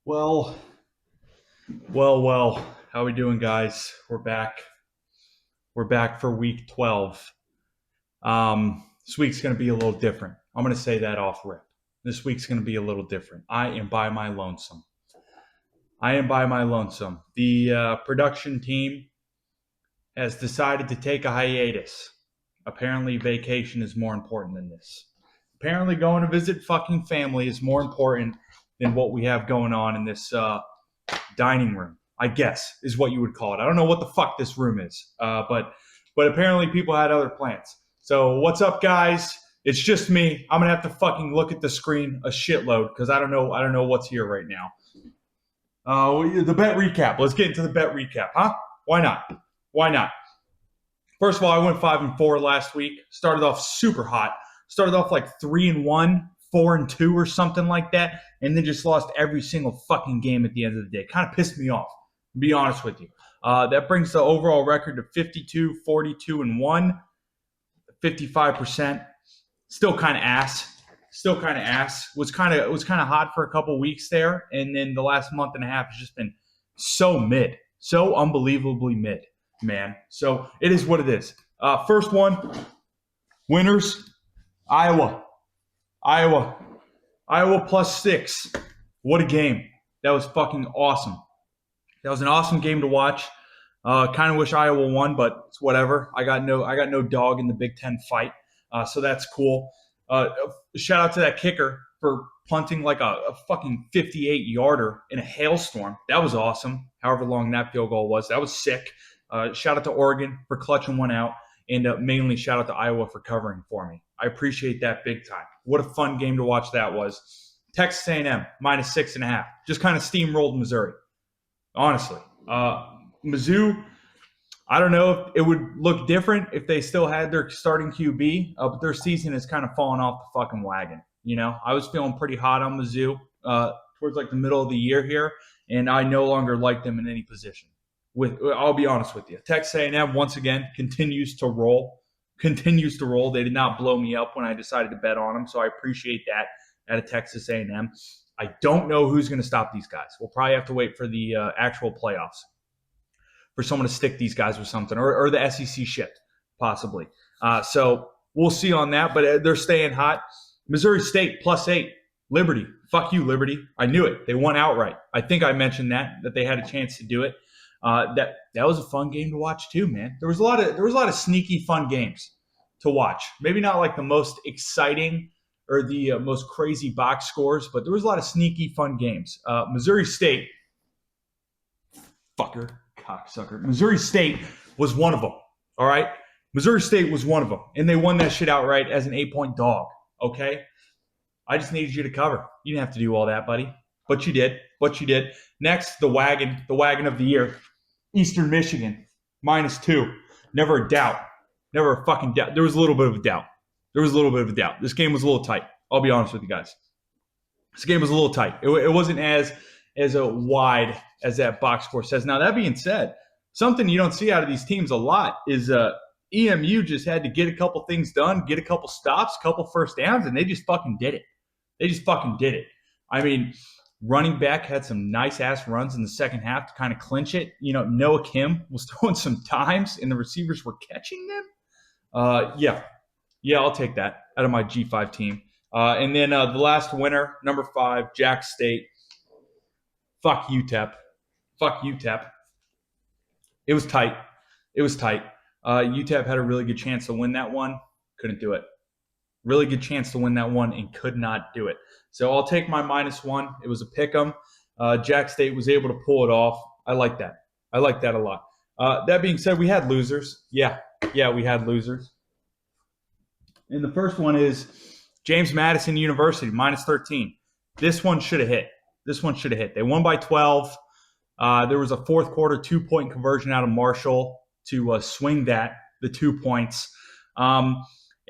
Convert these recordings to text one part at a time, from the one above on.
Well, well. How we doing, guys? We're back. We're back for week 12. This week's going to be a little different. I'm going to say that off rip. This week's going to be a little different. I am by my lonesome. The production team has decided to take a hiatus. Apparently, vacation is more important than this. Apparently, going to visit fucking family is more important than what we have going on in this dining room, I guess, is what you would call it. I don't know what the fuck this room is, but apparently people had other plans. So what's up, guys? It's just me. I'm gonna have to fucking look at the screen a shitload because I don't know what's here right now. The bet recap. Let's get into the bet recap, huh? Why not? First of all, I went 5-4 last week. Started off super hot. Started off like 3-1, 4-2 or something like that, and then just lost every single fucking game at the end of the day. Kind of pissed me off, to be honest with you. That brings the overall record to 52, 42-1, 55%. Still kind of ass. Was kind of hot for a couple weeks there, and then the last month and a half has just been so mid, so unbelievably mid, man. So it is what it is. First one, winners, Iowa +6. What a game. That was fucking awesome. That was an awesome game to watch. Kind of wish Iowa won, but it's whatever. I got no dog in the Big Ten fight, so that's cool. Shout out to that kicker for punting like a fucking 58-yarder in a hailstorm. That was awesome. However long that field goal was, that was sick. Shout out to Oregon for clutching one out, and mainly shout out to Iowa for covering for me. I appreciate that big time. What a fun game to watch that was. Texas A&M -6.5. Just kind of steamrolled Missouri. Honestly. Mizzou, I don't know if it would look different if they still had their starting QB, but their season has kind of fallen off the fucking wagon. You know, I was feeling pretty hot on Mizzou towards like the middle of the year here, and I no longer like them in any position. I'll be honest with you. Texas A&M, once again, continues to roll. They did not blow me up when I decided to bet on them, so I appreciate that out of Texas A&M. I don't know who's going to stop these guys. We'll probably have to wait for the actual playoffs for someone to stick these guys with something, or the SEC shit, possibly. So we'll see on that, but they're staying hot. Missouri State +8. Liberty. Fuck you, Liberty. I knew it. They won outright. I think I mentioned that they had a chance to do it. That was a fun game to watch too, man. There was a lot of sneaky fun games to watch. Maybe not like the most exciting or the most crazy box scores, but there was a lot of sneaky fun games. Missouri State, fucker, cocksucker. Missouri State was one of them. All right, Missouri State was one of them, and they won that shit outright as an 8-point dog. Okay, I just needed you to cover. You didn't have to do all that, buddy, but you did. Next, the wagon of the year. Eastern Michigan, -2. Never a doubt. Never a fucking doubt. There was a little bit of a doubt. This game was a little tight. I'll be honest with you guys. This game was a little tight. It wasn't as wide as that box score says. Now, that being said, something you don't see out of these teams a lot is EMU just had to get a couple things done, get a couple stops, couple first downs, and they just fucking did it. I mean, running back had some nice-ass runs in the second half to kind of clinch it. You know, Noah Kim was throwing some dimes, and the receivers were catching them. Yeah, I'll take that out of my G5 team. And then the last winner, number 5, Jack State. Fuck UTEP. It was tight. UTEP had a really good chance to win that one. Couldn't do it. Really good chance to win that one and could not do it. So I'll take my -1. It was a pick 'em. Jack State was able to pull it off. I like that a lot. That being said, we had losers. Yeah, we had losers. And the first one is James Madison University, -13. This one should have hit. They won by 12. There was a fourth quarter 2-point conversion out of Marshall to swing the 2 points.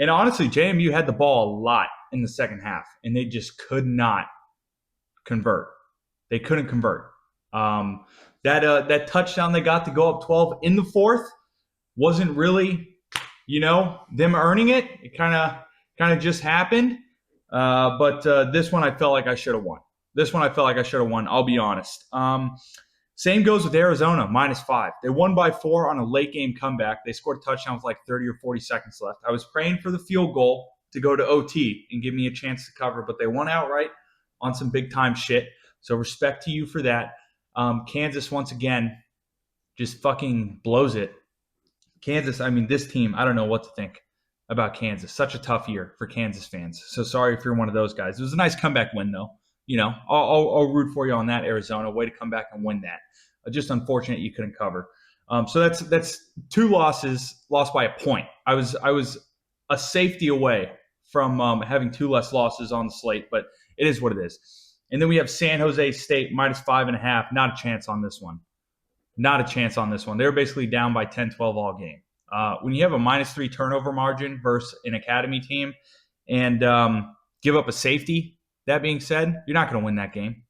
And honestly, JMU had the ball a lot in the second half, and they just could not convert. They couldn't convert. That touchdown they got to go up 12 in the fourth wasn't really, them earning it. It kind of just happened. But this one I felt like I should have won. This one I felt like I should have won. I'll be honest. Same goes with Arizona, -5. They won by 4 on a late game comeback. They scored a touchdown with like 30 or 40 seconds left. I was praying for the field goal to go to OT and give me a chance to cover, but they won outright on some big time shit. So respect to you for that. Kansas, once again, just fucking blows it. Kansas, I mean, this team, I don't know what to think about Kansas. Such a tough year for Kansas fans. So sorry if you're one of those guys. It was a nice comeback win, though. You know, I'll root for you on that, Arizona. Way to come back and win that. Just unfortunate you couldn't cover. So that's 2 losses, lost by a point. I was a safety away from having 2 less losses on the slate, but it is what it is. And then we have San Jose State -5.5. Not a chance on this one. Not a chance on this one. They were basically down by 10-12 all game. When you have a -3 turnover margin versus an academy team and give up a safety, that being said, you're not going to win that game.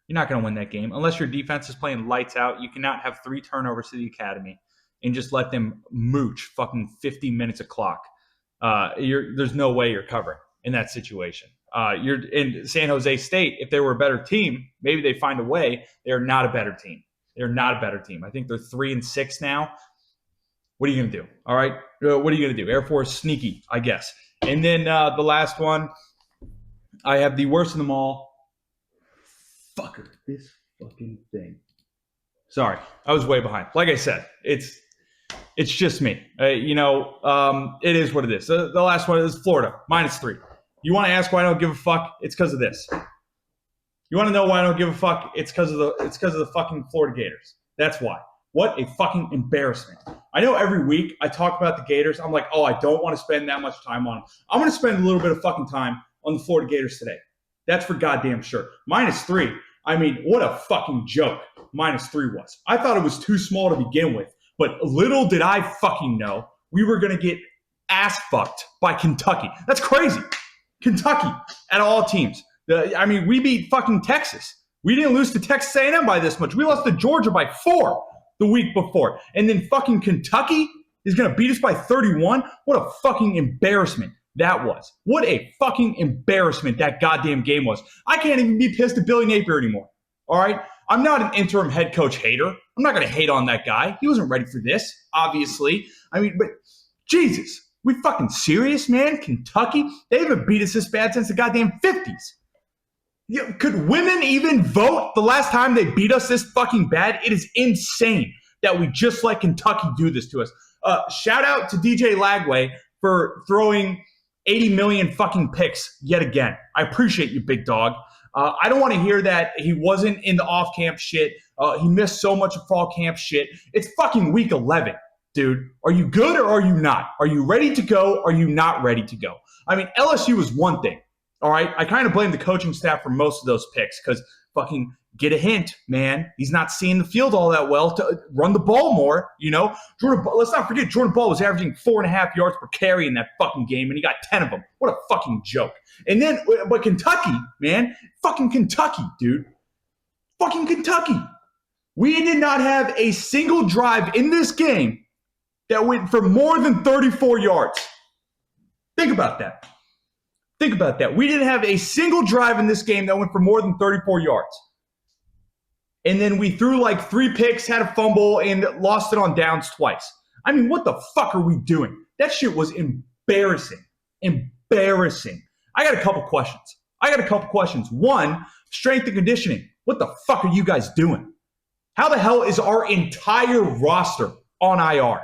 You're not going to win that game. Unless your defense is playing lights out, you cannot have 3 turnovers to the academy and just let them mooch fucking 50 minutes of clock. There's no way you're covering in that situation. You're in San Jose State. If they were a better team, maybe they find a way. They're not a better team. They're not a better team. I think they're 3-6 now. What are you going to do? All right. What are you going to do? Air Force sneaky, I guess. And then the last one, I have the worst of them all. Fucker. This fucking thing. Sorry. I was way behind. Like I said, it's just me. It is what it is. The last one is Florida, -3. You want to ask why I don't give a fuck? It's because of this. You want to know why I don't give a fuck? It's because of the fucking Florida Gators. That's why. What a fucking embarrassment. I know every week I talk about the Gators. I'm like, oh, I don't want to spend that much time on them. I'm going to spend a little bit of fucking time on the Florida Gators today. That's for goddamn sure. -3. I mean, what a fucking joke -3 was. I thought it was too small to begin with, but little did I fucking know we were going to get ass fucked by Kentucky. That's crazy. Kentucky at all teams. We beat fucking Texas. We didn't lose to Texas A&M by this much. We lost to Georgia by 4 the week before. And then fucking Kentucky is going to beat us by 31? What a fucking embarrassment that was. What a fucking embarrassment that goddamn game was. I can't even be pissed at Billy Napier anymore. All right? I'm not an interim head coach hater. I'm not going to hate on that guy. He wasn't ready for this, obviously. But Jesus, we fucking serious, man? Kentucky? They haven't beat us this bad since the goddamn 50s. Could women even vote the last time they beat us this fucking bad? It is insane that we just let Kentucky do this to us. Shout out to DJ Lagway for throwing 80 million fucking picks yet again. I appreciate you, big dog. I don't want to hear that he wasn't in the off-camp shit. He missed so much of fall camp shit. It's fucking week 11, dude. Are you good or are you not? Are you ready to go? Or are you not ready to go? LSU is one thing. All right, I kind of blame the coaching staff for most of those picks because fucking get a hint, man. He's not seeing the field all that well to run the ball more, let's not forget, Jordan Ball was averaging 4.5 yards per carry in that fucking game, and he got 10 of them. What a fucking joke. And then, but Kentucky, man, fucking Kentucky, dude. Fucking Kentucky. We did not have a single drive in this game that went for more than 34 yards. Think about that. Think about that. We didn't have a single drive in this game that went for more than 34 yards. And then we threw like 3 picks, had a fumble, and lost it on downs twice. What the fuck are we doing? That shit was embarrassing. Embarrassing. I got a couple questions. One, strength and conditioning. What the fuck are you guys doing? How the hell is our entire roster on IR?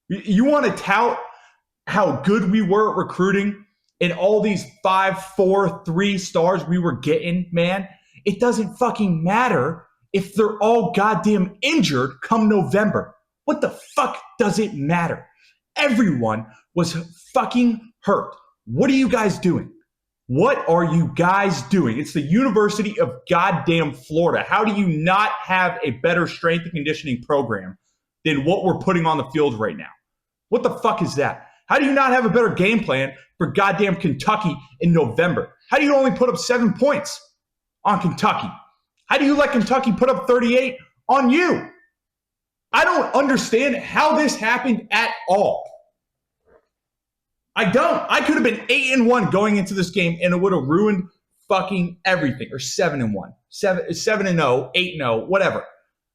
You want to tout how good we were at recruiting? And all these 5, 4, 3 stars we were getting, man, it doesn't fucking matter if they're all goddamn injured come November. What the fuck does it matter? Everyone was fucking hurt. What are you guys doing? What are you guys doing? It's the University of goddamn Florida. How do you not have a better strength and conditioning program than what we're putting on the field right now? What the fuck is that? How do you not have a better game plan for goddamn Kentucky in November? How do you only put up 7 points on Kentucky? How do you let Kentucky put up 38 on you? I don't understand how this happened at all. I don't. I could have been 8-1 going into this game, and it would have ruined fucking everything, or 7-1, 7-0, 8-0, whatever.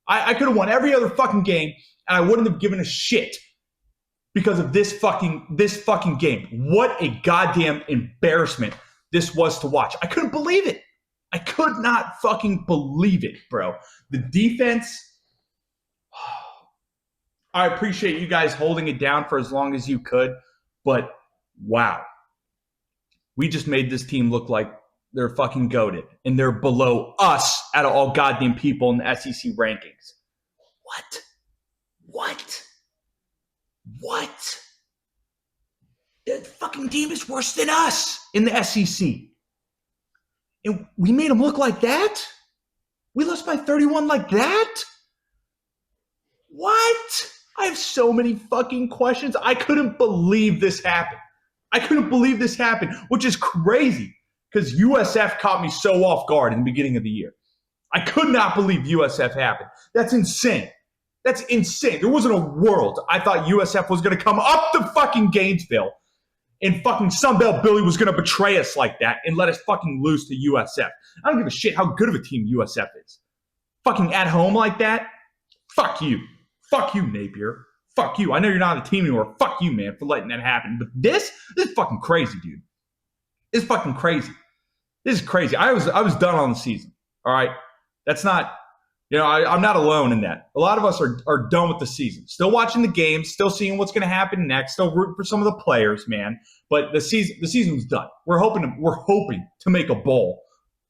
I could have won every other fucking game, and I wouldn't have given a shit because of this fucking game. What a goddamn embarrassment this was to watch. I couldn't believe it. I could not fucking believe it, bro. The defense, I appreciate you guys holding it down for as long as you could, but wow. We just made this team look like they're fucking goated, and they're below us out of all goddamn people in the SEC rankings. What? The fucking team is worse than us in the SEC. And we made them look like that? We lost by 31 like that? What? I have so many fucking questions. I couldn't believe this happened. Which is crazy because USF caught me so off guard in the beginning of the year. I could not believe USF happened. That's insane. There wasn't a world I thought USF was going to come up to fucking Gainesville and fucking Sunbelt Billy was going to betray us like that and let us fucking lose to USF. I don't give a shit how good of a team USF is. Fucking at home like that? Fuck you. Fuck you, Napier. Fuck you. I know you're not on the team anymore. Fuck you, man, for letting that happen. But this is fucking crazy, dude. It's fucking crazy. This is crazy. I was done on the season. All right? That's not, I'm not alone in that. A lot of us are done with the season. Still watching the games, still seeing what's going to happen next, still rooting for some of the players, man. But the season's done. We're hoping to make a bowl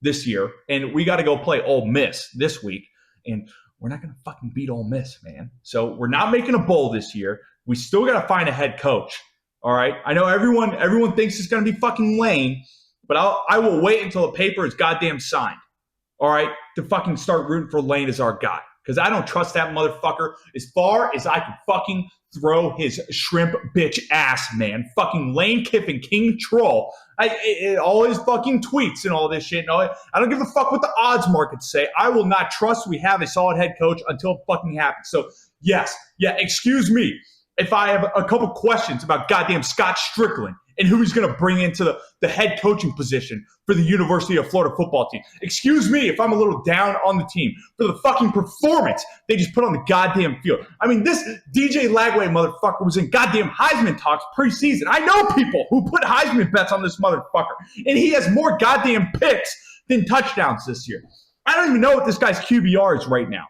this year, and we got to go play Ole Miss this week, and we're not going to fucking beat Ole Miss, man. So we're not making a bowl this year. We still got to find a head coach. All right. I know everyone thinks it's going to be fucking Lane, but I will wait until the paper is goddamn signed. All right, to fucking start rooting for Lane as our guy. Because I don't trust that motherfucker as far as I can fucking throw his shrimp bitch ass, man. Fucking Lane Kiffin, King Troll. All his fucking tweets and all this shit. I don't give a fuck what the odds markets say. I will not trust we have a solid head coach until it fucking happens. So, excuse me if I have a couple questions about goddamn Scott Strickland and who he's going to bring into the head coaching position for the University of Florida football team. Excuse me if I'm a little down on the team for the fucking performance they just put on the goddamn field. I mean, this DJ Lagway motherfucker was in goddamn Heisman talks preseason. I know people who put Heisman bets on this motherfucker, and he has more goddamn picks than touchdowns this year. I don't even know what this guy's QBR is right now.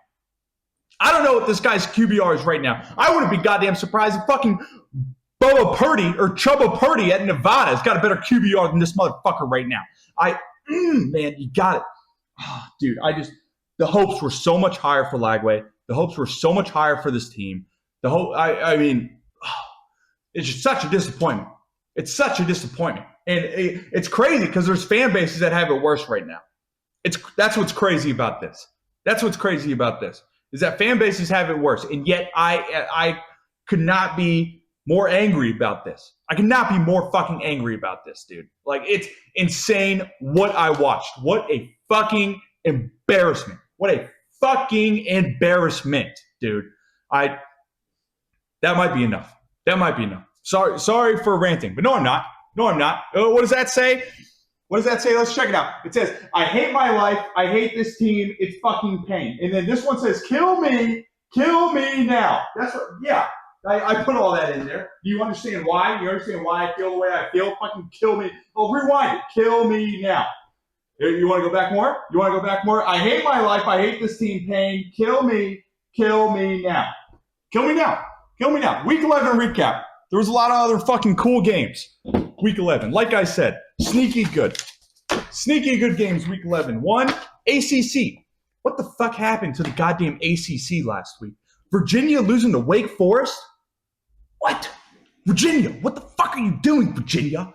I wouldn't be goddamn surprised if fucking Bubba Purdy or Chubba Purdy at Nevada has got a better QBR than this motherfucker right now. Man, you got it. Dude, the hopes were so much higher for Lagway. The hopes were so much higher for this team. It's just such a disappointment. It's such a disappointment. And it's crazy because there's fan bases that have it worse right now. That's what's crazy about this. Is that fan bases have it worse. And yet I could not be more angry about this. I cannot be more fucking angry about this, dude. Like, it's insane what I watched. What a fucking embarrassment. Dude. That might be enough. Sorry for ranting, but no, I'm not. What does that say? Let's check it out. It says, I hate my life. I hate this team. It's fucking pain. And then this one says, kill me now. That's what, yeah. I put all that in there. Do you understand why? You understand why I feel the way I feel? Fucking kill me. Oh, rewind it. Kill me now. You want to go back more? I hate my life. I hate this team. Pain. Kill me now. Week 11 recap. There was a lot of other fucking cool games. Week 11. Like I said, sneaky good games week 11. One, ACC. What the fuck happened to the goddamn ACC last week? Virginia losing to Wake Forest? What? Virginia, what the fuck are you doing, Virginia?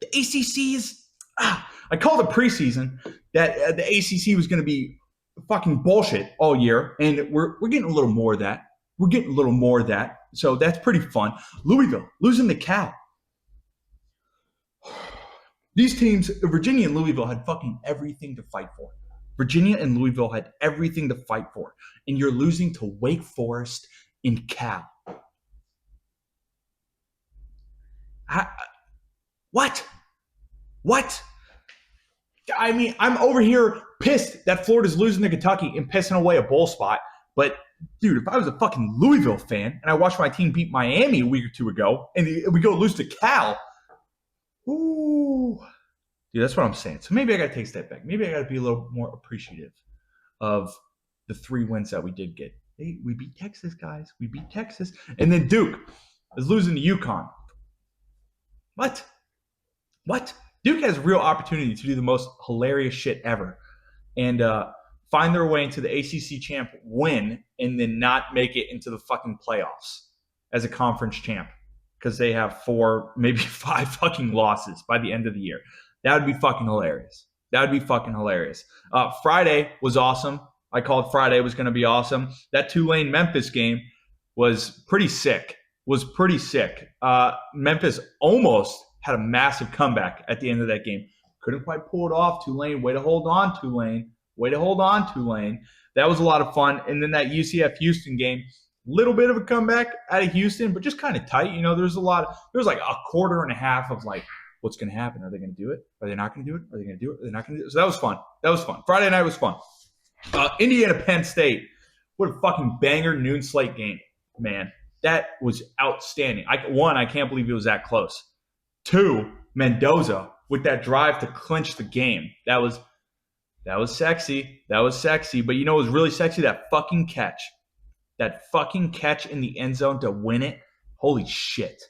The ACC is... I called it preseason that the ACC was going to be fucking bullshit all year, and we're getting a little more of that. So that's pretty fun. Louisville, losing to Cal. These teams, Virginia and Louisville, had fucking everything to fight for. And you're losing to Wake Forest in Cal. What? I mean, I'm over here pissed that Florida's losing to Kentucky and pissing away a bowl spot. But, dude, if I was a fucking Louisville fan and I watched my team beat Miami a week or two ago and we go lose to Cal, ooh. Dude, that's what I'm saying. So maybe I got to take a step back. Maybe I got to be a little more appreciative of the 3 wins that we did get. Hey, we beat Texas, guys. We beat Texas. And then Duke is losing to UConn. What? Duke has a real opportunity to do the most hilarious shit ever and find their way into the ACC champ win and then not make it into the fucking playoffs as a conference champ because they have 4, maybe 5 fucking losses by the end of the year. That would be fucking hilarious. Friday was awesome. I called Friday was going to be awesome. That Tulane-Memphis game was pretty sick. Memphis almost had a massive comeback at the end of that game. Couldn't quite pull it off. Tulane, way to hold on, Tulane. That was a lot of fun. And then that UCF-Houston game, little bit of a comeback out of Houston, but just kind of tight. You know, there's like a quarter and a half of like, what's going to happen? Are they going to do it? Are they not going to do it? Are they going to do it? Are they not going to do it? So that was fun. Friday night was fun. Indiana-Penn State. What a fucking banger noon slate game, man. That was outstanding. I can't believe it was that close. 2, Mendoza with that drive to clinch the game. That was sexy. But you know what was really sexy? That fucking catch. In the end zone to win it. Holy shit.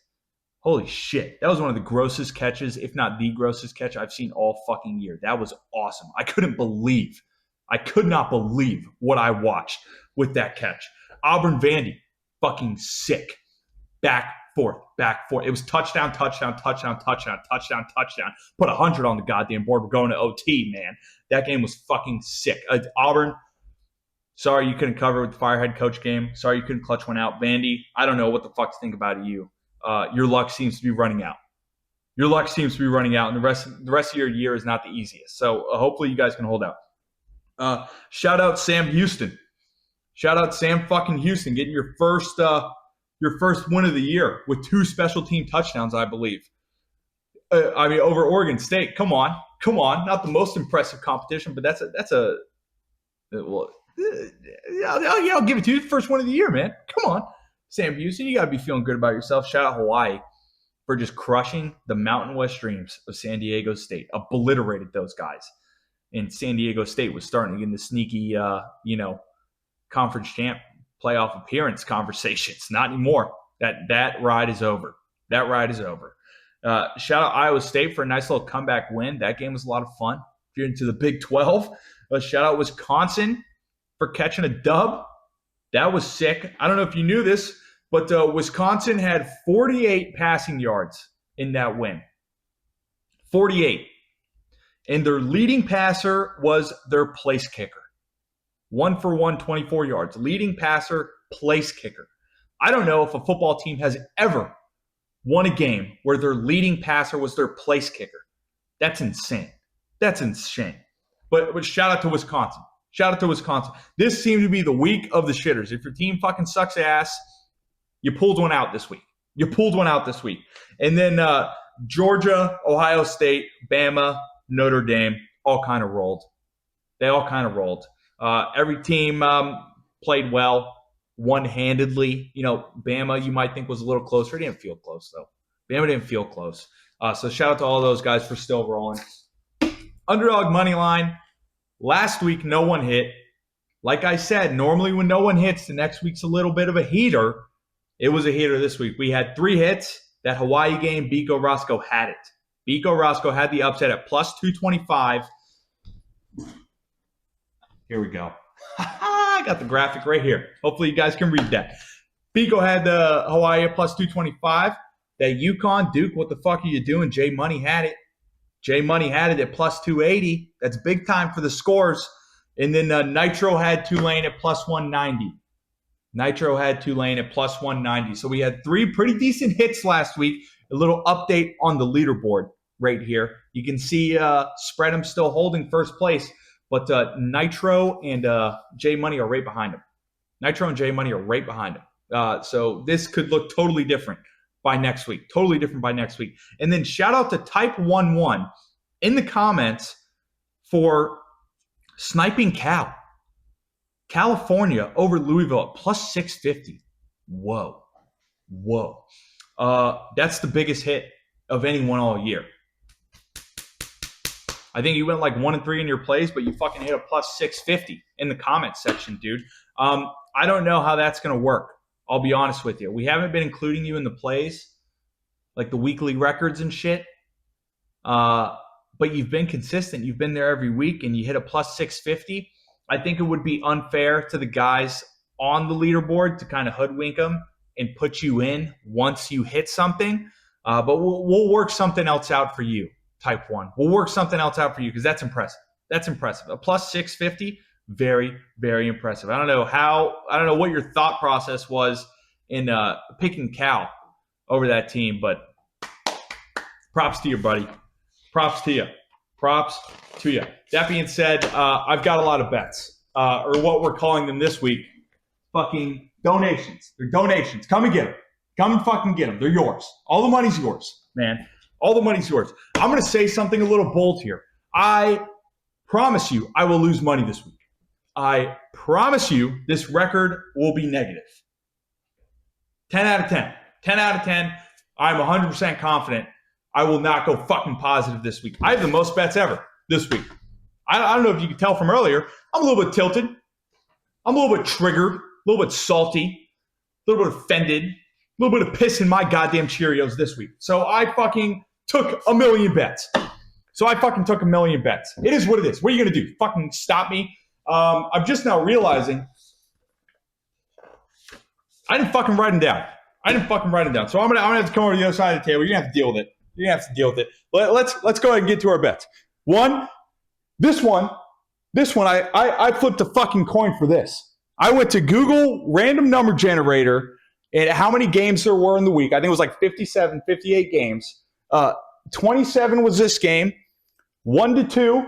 That was one of the grossest catches, if not the grossest catch I've seen all fucking year. That was awesome. I could not believe what I watched with that catch. Auburn Vandy, fucking sick. Back, forth. It was touchdown. Put 100 on the goddamn board. We're going to OT, man. That game was fucking sick. Auburn, sorry you couldn't cover with the Firehead coach game. Sorry you couldn't clutch one out. Vandy, I don't know what the fuck to think about you. Your luck seems to be running out. And the rest of your year is not the easiest. So hopefully you guys can hold out. Shout out Sam Houston. Getting your first win of the year with 2 special team touchdowns, I believe. Over Oregon State. Come on. Not the most impressive competition, but I'll give it to you. First one of the year, man. Come on. Sam Houston, you got to be feeling good about yourself. Shout out Hawaii for just crushing the Mountain West Dreams of San Diego State. Obliterated those guys. And San Diego State was starting to get in the sneaky, conference champ playoff appearance conversations. Not anymore. That ride is over. Shout out Iowa State for a nice little comeback win. That game was a lot of fun. If you're into the Big 12, shout out Wisconsin for catching a dub. That was sick. I don't know if you knew this, but Wisconsin had 48 passing yards in that win. 48. And their leading passer was their place kicker. 1 for 1, 24 yards. Leading passer, place kicker. I don't know if a football team has ever won a game where their leading passer was their place kicker. That's insane. But shout out to Wisconsin. This seemed to be the week of the shitters. If your team fucking sucks ass, you pulled one out this week. And then Georgia, Ohio State, Bama, Notre Dame all kind of rolled. Every team played well, one-handedly. You know, Bama, you might think was a little closer. It didn't feel close, though. So shout out to all those guys for still rolling. Underdog money line. Last week, no one hit. Like I said, normally when no one hits, the next week's a little bit of a heater. It was a heater this week. We had 3 hits. That Hawaii game, Biko Roscoe had it. Biko Roscoe had the upset at plus 225. Here we go. I got the graphic right here. Hopefully you guys can read that. Biko had the Hawaii at plus 225. That UConn, Duke, what the fuck are you doing? J Money had it. At plus 280. That's big time for the scores. And then Nitro had Tulane at plus 190. So we had 3 pretty decent hits last week. A little update on the leaderboard right here. You can see Spread'em still holding first place, but Nitro and J Money are right behind him. So this could look totally different by next week. And then shout out to Type 11 in the comments for sniping Cal. California over Louisville at plus 650. Whoa. That's the biggest hit of anyone all year. I think you went like 1-3 in your plays, but you fucking hit a plus 650 in the comments section, dude. I don't know how that's going to work. I'll be honest with you. We haven't been including you in the plays, like the weekly records and shit. But you've been consistent. You've been there every week, and you hit a plus 650. I think it would be unfair to the guys on the leaderboard to kind of hoodwink them and put you in once you hit something. But we'll work something else out for you, type 1. We'll work something else out for you because that's impressive. That's impressive. A plus 650, very, very impressive. I don't know what your thought process was in picking Cal over that team, but props to you, buddy. Props to you. That being said, I've got a lot of bets, or what we're calling them this week, fucking donations. They're donations. Come and get them. Come and fucking get them. They're yours. All the money's yours, man. All the money's yours. I'm going to say something a little bold here. I promise you I will lose money this week. I promise you this record will be negative. 10 out of 10. 10 out of 10. I'm 100% confident I will not go fucking positive this week. I have the most bets ever this week. I don't know if you can tell from earlier. I'm a little bit tilted. I'm a little bit triggered, a little bit salty, a little bit offended, a little bit of piss in my goddamn Cheerios this week. So I fucking took a million bets. It is what it is. What are you going to do? Fucking stop me? I'm just now realizing I didn't fucking write them down. So I'm gonna have to come over to the other side of the table. You're going to have to deal with it. Let's go ahead and get to our bets. This one, I flipped a fucking coin for this. I went to Google random number generator and how many games there were in the week. I think it was like 57, 58 games. 27 was this game. 1-2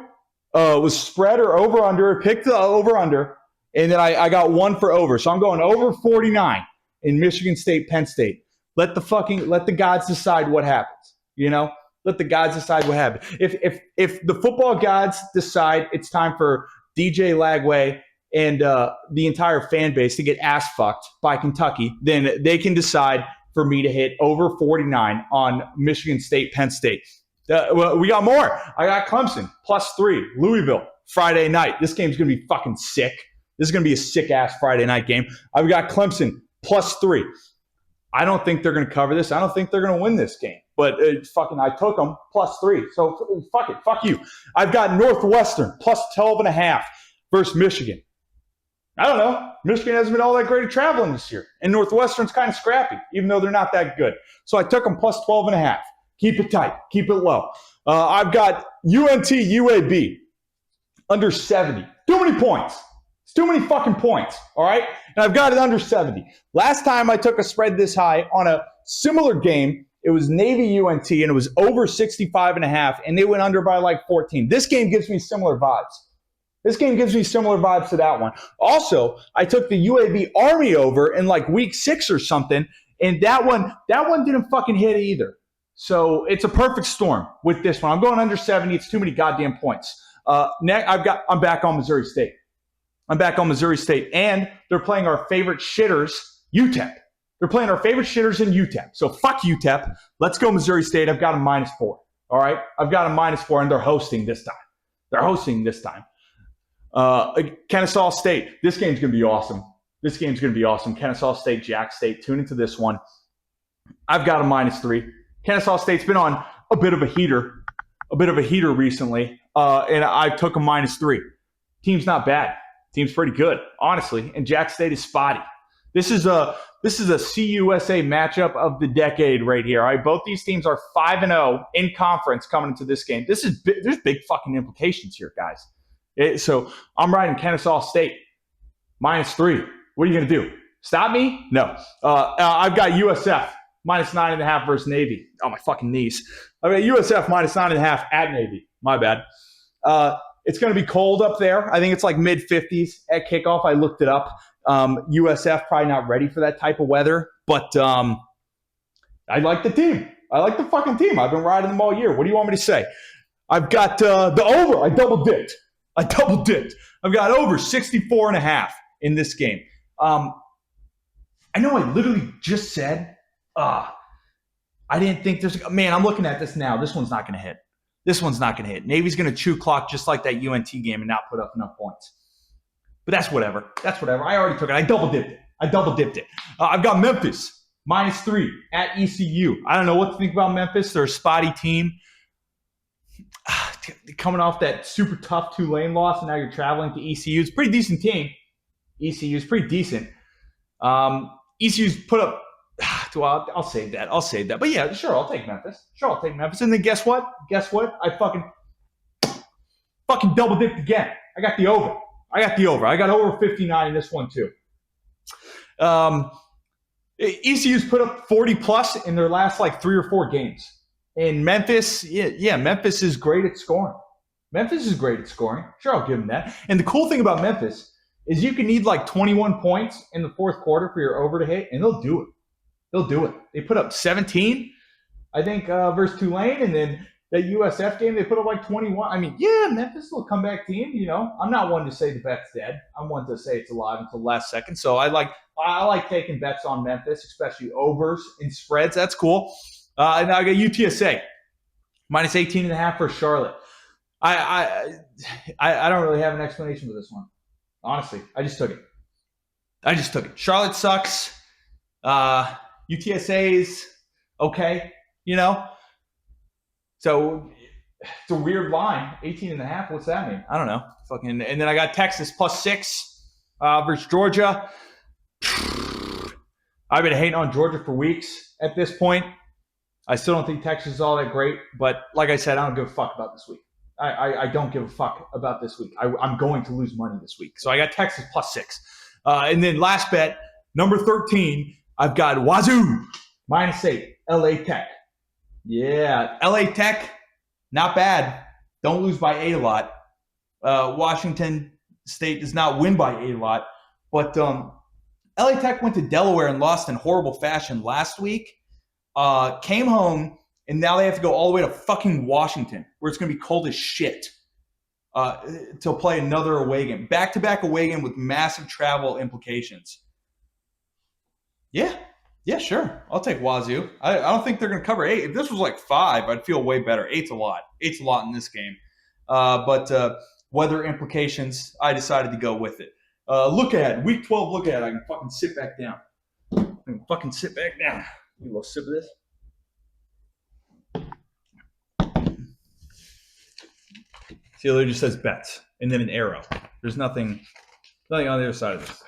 was spread or over under. Picked the over under, and then I got one for over. So I'm going over 49 in Michigan State, Penn State. Let the gods decide what happens. You know, let the gods decide what happens. If the football gods decide it's time for DJ Lagway and the entire fan base to get ass fucked by Kentucky, then they can decide for me to hit over 49 on Michigan State, Penn State. Well, we got more. I got Clemson +3, Louisville Friday night. This game's gonna be fucking sick. This is gonna be a sick ass Friday night game. I've got Clemson +3. I don't think they're gonna cover this. I don't think they're gonna win this game. But I took them +3. So fuck it. Fuck you. I've got Northwestern +12.5 versus Michigan. I don't know. Michigan hasn't been all that great at traveling this year. And Northwestern's kind of scrappy, even though they're not that good. So I took them +12.5. Keep it tight. Keep it low. I've got UNT UAB under 70. Too many points. It's too many fucking points. All right? And I've got it under 70. Last time I took a spread this high on a similar game, it was Navy UNT, and it was over 65.5, and they went under by like 14. This game gives me similar vibes. To that one. Also, I took the UAB Army over in like week 6 or something, and that one didn't fucking hit either. So it's a perfect storm with this one. I'm going under 70. It's too many goddamn points. Next, I'm back on Missouri State. And they're playing our favorite shitters, UTEP. They're playing our favorite shitters in UTEP. So fuck UTEP. Let's go Missouri State. I've got a -4. All right? I've got a -4, and they're hosting this time. Kennesaw State. This game's going to be awesome. Kennesaw State, Jack State. Tune into this one. I've got a -3. Kennesaw State's been on a bit of a heater recently, and I took a -3. Team's not bad. Team's pretty good, honestly, and Jack State is spotty. This is a CUSA matchup of the decade right here. All right, both these teams are 5-0 in conference coming into this game. There's big fucking implications here, guys. So I'm riding Kennesaw State -3. What are you gonna do? Stop me? No. I've got USF -9.5 versus Navy. Oh, my fucking knees. I've got USF -9.5 at Navy. My bad. It's going to be cold up there. I think it's like mid-50s at kickoff. I looked it up. USF probably not ready for that type of weather, but I like the team. I like the fucking team. I've been riding them all year. What do you want me to say? I've got the over. I double dipped. I've got over 64.5 in this game. I know I literally just said, I didn't think there's, man, I'm looking at this now. This one's not going to hit. Navy's going to chew clock just like that UNT game and not put up enough points. But that's whatever. I already took it. I double dipped it. I've got Memphis, -3 at ECU. I don't know what to think about Memphis. They're a spotty team. Coming off that super tough Tulane loss, and now you're traveling to ECU. It's a pretty decent team. ECU's pretty decent. ECU's put up. Well, I'll save that. But yeah, sure, I'll take Memphis. And then guess what? I fucking double dipped again. I got the over. I got over 59 in this one too. ECU's put up 40 plus in their last like 3 or 4 games. And Memphis, Memphis is great at scoring. Sure, I'll give them that. And the cool thing about Memphis is you can need like 21 points in the fourth quarter for your over to hit, and they'll do it. They put up 17, I think, versus Tulane, and then that USF game, they put up like 21. I mean, yeah, Memphis will comeback team. You know, I'm not one to say the bet's dead. I'm one to say it's alive until the last second. So I like taking bets on Memphis, especially overs and spreads. That's cool. And I got UTSA -18.5 for Charlotte. I don't really have an explanation for this one. Honestly, I just took it. Charlotte sucks. UTSA's okay, you know. So it's a weird line. 18.5. What's that mean? I don't know. And then I got Texas +6 versus Georgia. I've been hating on Georgia for weeks at this point. I still don't think Texas is all that great, but like I said, I don't give a fuck about this week. I don't give a fuck about this week. I'm going to lose money this week. So I got Texas +6. And then last bet, number 13, I've got Wazoo -8, LA Tech. Yeah, LA Tech, not bad. Don't lose by 8 a lot. Washington State does not win by 8 a lot. But LA Tech went to Delaware and lost in horrible fashion last week. Came home, and now they have to go all the way to fucking Washington, where it's going to be cold as shit, to play another away game. Back-to-back away game with massive travel implications. Yeah, sure. I'll take Wazoo. I don't think they're going to cover 8. If this was like 5, I'd feel way better. 8's a lot. 8's a lot in this game. But weather implications, I decided to go with it. Look ahead. Week 12, look ahead. I can fucking sit back down. A little sip of this. See, it literally just says bets and then an arrow. There's nothing on the other side of this.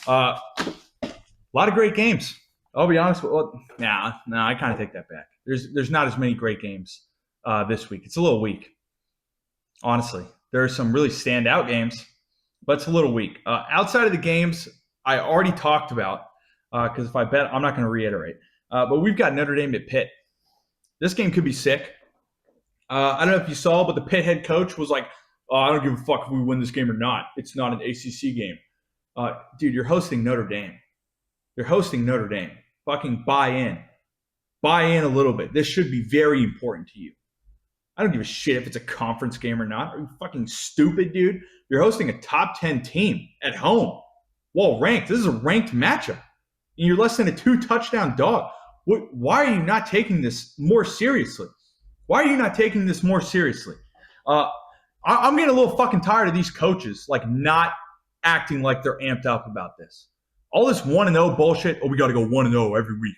A lot of great games. I'll be honest with you. I kind of take that back. There's not as many great games this week. It's a little weak. Honestly, there are some really standout games, but it's a little weak. Outside of the games I already talked about, because if I bet, I'm not going to reiterate. But we've got Notre Dame at Pitt. This game could be sick. I don't know if you saw, but the Pitt head coach was like, I don't give a fuck if we win this game or not. It's not an ACC game. Dude, you're hosting Notre Dame. Fucking buy in. Buy in a little bit. This should be very important to you. I don't give a shit if it's a conference game or not. Are you fucking stupid, dude? You're hosting a top 10 team at home. Well, ranked. This is a ranked matchup. And you're less than a 2-touchdown dog. Why are you not taking this more seriously? I'm getting a little fucking tired of these coaches like not acting like they're amped up about this. All this 1-0 bullshit. Oh, we got to go 1-0 every week.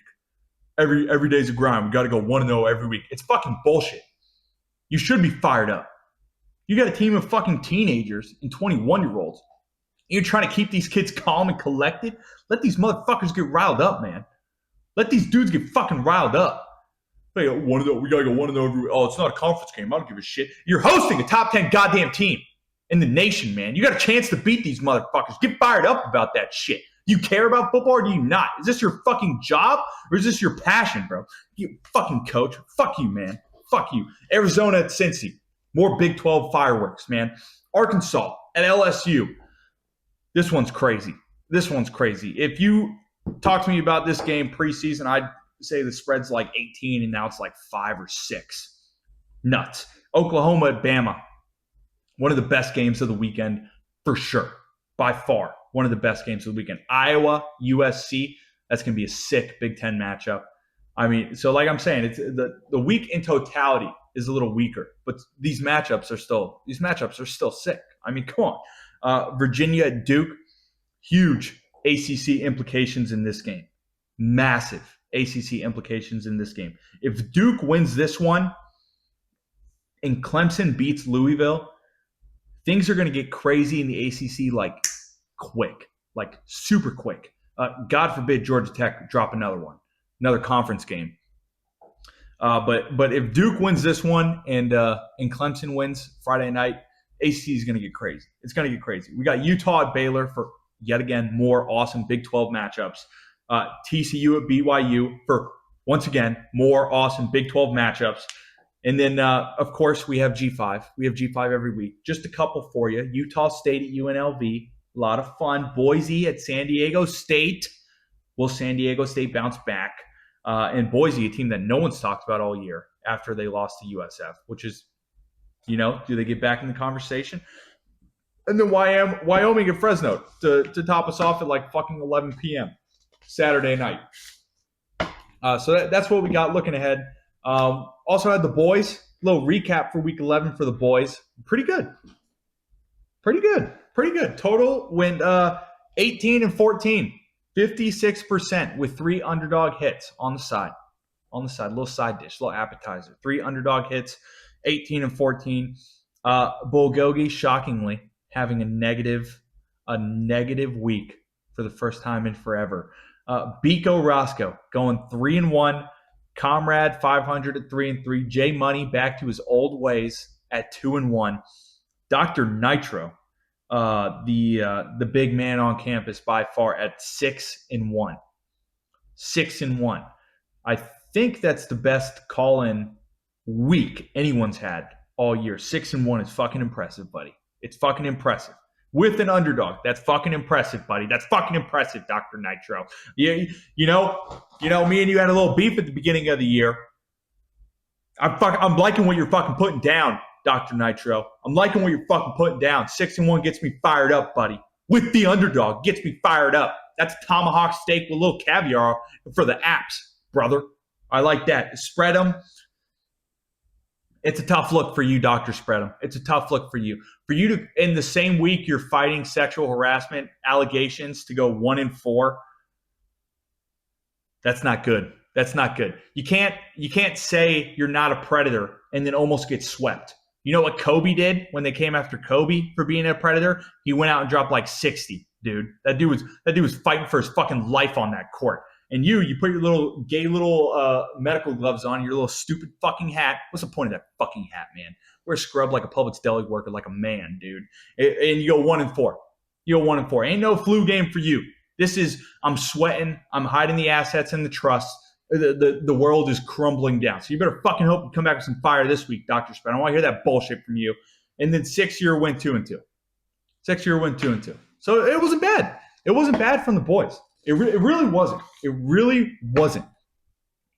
Every day's a grind. We got to go 1-0 every week. It's fucking bullshit. You should be fired up. You got a team of fucking teenagers and 21-year-olds. You're trying to keep these kids calm and collected. Let these motherfuckers get riled up, man. Let these dudes get fucking riled up. Hey, 1-0. We got to go 1-0 every week. Oh, it's not a conference game. I don't give a shit. You're hosting a top 10 goddamn team in the nation, man. You got a chance to beat these motherfuckers. Get fired up about that shit. Do you care about football or do you not? Is this your fucking job or is this your passion, bro? You fucking coach. Fuck you, man. Fuck you. Arizona at Cincy. More Big 12 fireworks, man. Arkansas at LSU. This one's crazy. If you talk to me about this game preseason, I'd say the spread's like 18 and now it's like 5 or 6. Nuts. Oklahoma at Bama. One of the best games of the weekend for sure. By far. One of the best games of the weekend. Iowa, USC. That's going to be a sick Big Ten matchup. I mean, so like I'm saying, it's the week in totality is a little weaker, but these matchups are still sick. I mean, come on. Virginia at Duke, huge ACC implications in this game. Massive ACC implications in this game. If Duke wins this one and Clemson beats Louisville, things are going to get crazy in the ACC like quick, like super quick. God forbid Georgia Tech drop another conference game. But if Duke wins this one and Clemson wins Friday night, ACC is going to get crazy. It's going to get crazy. We got Utah at Baylor for yet again more awesome Big 12 matchups. TCU at BYU for once again more awesome Big 12 matchups. And then of course we have G5. We have G5 every week. Just a couple for you. Utah State at UNLV, a lot of fun. Boise at San Diego State. Will San Diego State bounce back? And Boise, a team that no one's talked about all year after they lost to USF, which is, do they get back in the conversation? And then Wyoming and Fresno to top us off at like fucking 11 p.m. Saturday night. So that's what we got looking ahead. Also had the boys. A little recap for week 11 for the boys. Pretty good. Total went 18 and 14. 56% with 3 underdog hits on the side. Little side dish, little appetizer. 3 underdog hits, 18 and 14. Bulgogi, shockingly, having a negative week for the first time in forever. Biko Roscoe going 3-1. Comrade 500 at 3-3. Jay Money back to his old ways at 2-1. Dr. Nitro, the big man on campus by far at 6-1. 6-1. I think that's the best call-in week anyone's had all year. 6-1 is fucking impressive, buddy. It's fucking impressive. With an underdog. That's fucking impressive, buddy. That's fucking impressive, Dr. Nitro. You know, me and you had a little beef at the beginning of the year. I'm liking what you're fucking putting down, Dr. Nitro. I'm liking what you're fucking putting down. 6-1 gets me fired up, buddy. With the underdog gets me fired up. That's tomahawk steak with a little caviar for the apps, brother. I like that. Spread them. It's a tough look for you, Dr. Spread'em. It's a tough look for you. For you to, in the same week, you're fighting sexual harassment allegations to go 1-4. That's not good. That's not good. You can't say you're not a predator and then almost get swept. You know what Kobe did when they came after Kobe for being a predator? He went out and dropped like 60, dude. That dude was fighting for his fucking life on that court. And you put your little gay little medical gloves on, your little stupid fucking hat. What's the point of that fucking hat, man? Wear a scrub like a Publix deli worker, like a man, dude. And you go 1-4. You go 1-4. Ain't no flu game for you. This is, I'm sweating. I'm hiding the assets and the trust. The world is crumbling down. So you better fucking hope you come back with some fire this week, Dr. Spread. I don't want to hear that bullshit from you. And then 6-year win 2-2. 6-year win 2-2. So it wasn't bad. It wasn't bad from the boys. It really wasn't. It really wasn't.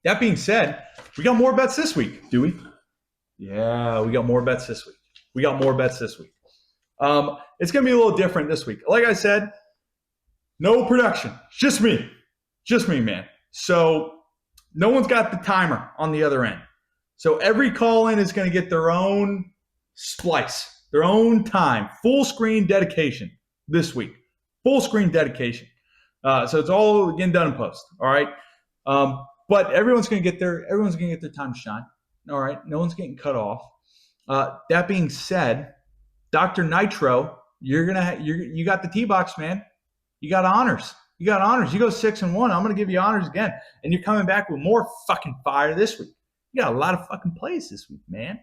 That being said, we got more bets this week, do we? Yeah, we got more bets this week. It's going to be a little different this week. Like I said, no production. Just me, man. So no one's got the timer on the other end. So every call-in is going to get their own splice, their own time, full screen dedication this week. Full screen dedication. So it's all getting done in post. All right. But everyone's going to get their time to shine. All right. No one's getting cut off. That being said, Dr. Nitro, you got the T-box, man. You got honors. You go 6-1. I'm going to give you honors again. And you're coming back with more fucking fire this week. You got a lot of fucking plays this week, man.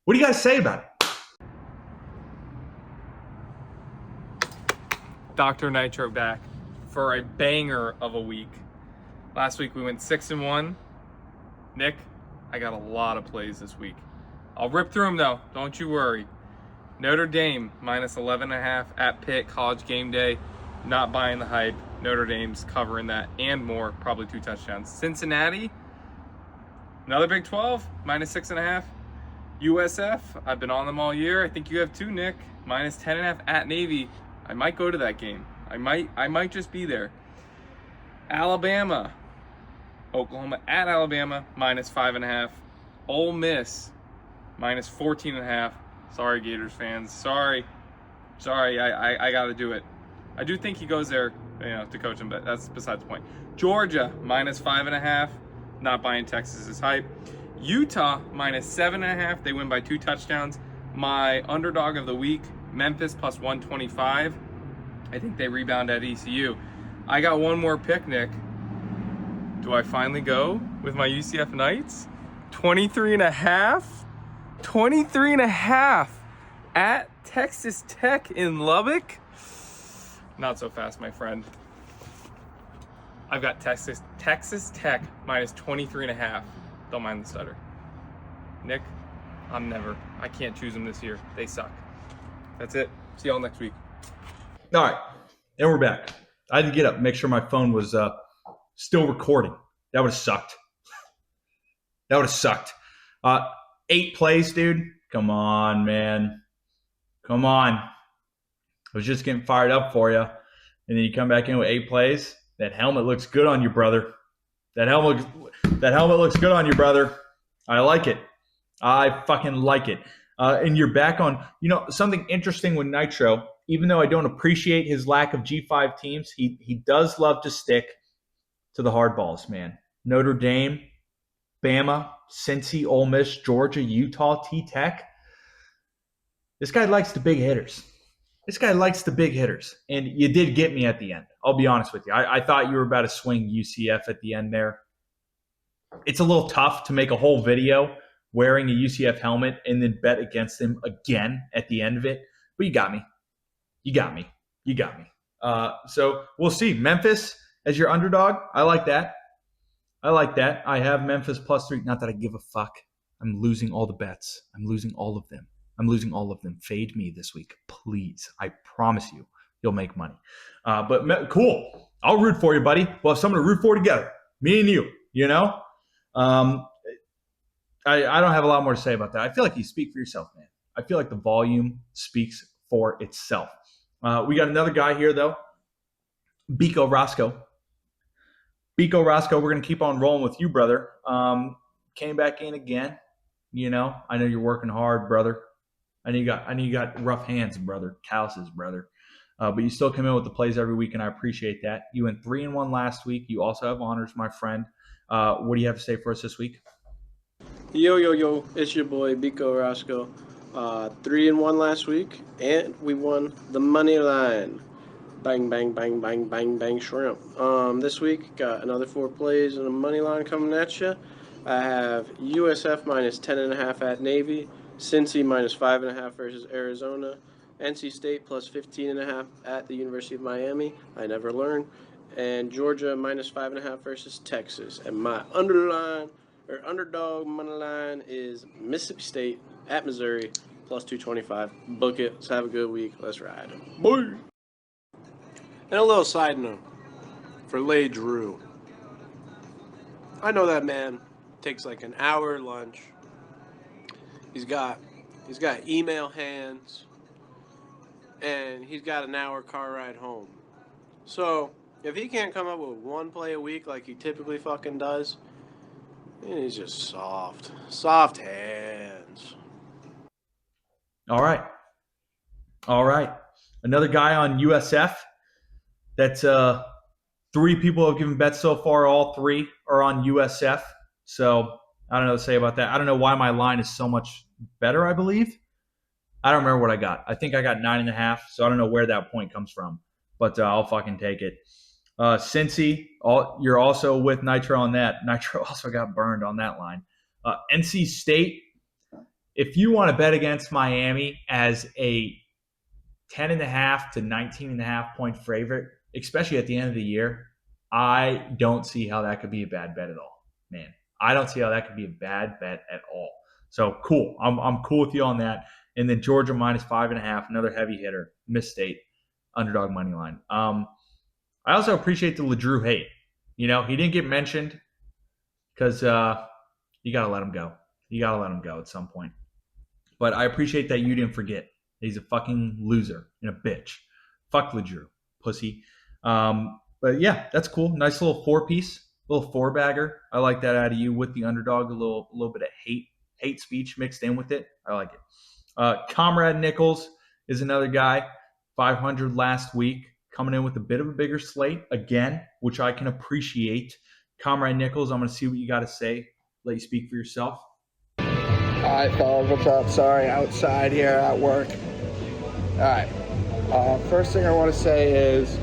What do you guys say about it? Dr. Nitro back for a banger of a week. Last week we went 6-1. Nick, I got a lot of plays this week. I'll rip through them though, don't you worry. Notre Dame minus 11.5 at Pitt, college game day. Not buying the hype. Notre Dame's covering that and more, probably 2 touchdowns. Cincinnati Another Big 12, -6.5. USF, I've been on them all year. I think you have too, Nick. -10.5 at Navy. I might go to that game. I might just be there. Alabama, Oklahoma at Alabama, -5.5. Ole Miss, -14.5. Sorry, Gators fans. Sorry. I got to do it. I do think he goes there, to coach him, but that's besides the point. Georgia, -5.5. Not buying Texas's hype. Utah, -7.5. They win by 2 touchdowns. My underdog of the week, Memphis, +125. I think they rebound at ECU. I got one more pick, Nick. Do I finally go with my UCF Knights? 23.5? 23.5 at Texas Tech in Lubbock? Not so fast, my friend. I've got Texas Tech -23.5. Don't mind the stutter. Nick, I can't choose them this year. They suck. That's it. See y'all next week. All right, and we're back. I had to get up, make sure my phone was still recording. That would have sucked. 8 plays, dude. Come on, man. Come on. I was just getting fired up for you, and then you come back in with 8 plays. That helmet looks good on you, brother. That helmet looks good on you, brother. I like it. I fucking like it. And you're back on, something interesting with Nitro. Even though I don't appreciate his lack of G5 teams, he does love to stick to the hardballs, man. Notre Dame, Bama, Cincy, Ole Miss, Georgia, Utah, T-Tech. This guy likes the big hitters. And you did get me at the end. I'll be honest with you. I thought you were about to swing UCF at the end there. It's a little tough to make a whole video wearing a UCF helmet and then bet against him again at the end of it. But you got me. So we'll see. Memphis as your underdog. I like that. I have Memphis +3. Not that I give a fuck. I'm losing all the bets. I'm losing all of them. Fade me this week, please. I promise you, you'll make money. But cool. I'll root for you, buddy. We'll have someone to root for together. Me and you, I don't have a lot more to say about that. I feel like you speak for yourself, man. I feel like the volume speaks for itself. We got another guy here, though. Biko Roscoe, we're going to keep on rolling with you, brother. Came back in again. I know you're working hard, brother. I know you got rough hands, brother. Calluses, brother. But you still come in with the plays every week, and I appreciate that. You went 3-1 last week. You also have honors, my friend. What do you have to say for us this week? Yo, it's your boy Biko Roscoe. 3-1 last week, and we won the money line. Bang, bang, bang, bang, bang, bang, shrimp. This week, got another 4 plays and a money line coming at you. I have USF -10.5 at Navy, Cincy -5.5 versus Arizona, NC State +15.5 at the University of Miami. I never learn. And Georgia -5.5 versus Texas. And my underdog money line is Mississippi State at Missouri +225. Book it. Let's have a good week. Let's ride. Boy. And a little side note for Lay Drew. I know that man takes like an hour lunch. He's got email hands, and he's got an hour car ride home. So if he can't come up with 1 play a week like he typically fucking does, he's just soft hands. All right. Another guy on USF. That's 3 people have given bets so far. All 3 are on USF. So I don't know what to say about that. I don't know why my line is so much better, I believe. I don't remember what I got. I think I got 9.5, so I don't know where that point comes from. But I'll fucking take it. Cincy, you're also with Nitro on that. Nitro also got burned on that line. NC State, if you want to bet against Miami as a 10.5 to 19.5 point favorite, especially at the end of the year, I don't see how that could be a bad bet at all, man. I don't see how that could be a bad bet at all. So cool. I'm cool with you on that. And then Georgia -5.5, another heavy hitter, Miss State, underdog money line. I also appreciate the LeDrew hate. He didn't get mentioned because You got to let him go. You got to let him go at some point. But I appreciate that you didn't forget. He's a fucking loser and a bitch. Fuck LeDrew, pussy. But yeah, that's cool. Nice little 4-piece, little 4-bagger. I like that out of you with the underdog. A little bit of hate speech mixed in with it. I like it. Comrade Nichols is another guy. 500 last week, coming in with a bit of a bigger slate again, which I can appreciate. Comrade Nichols, I'm going to see what you got to say. Let you speak for yourself. All right, fellas, what's up? Sorry, outside here at work. All right, first thing I want to say is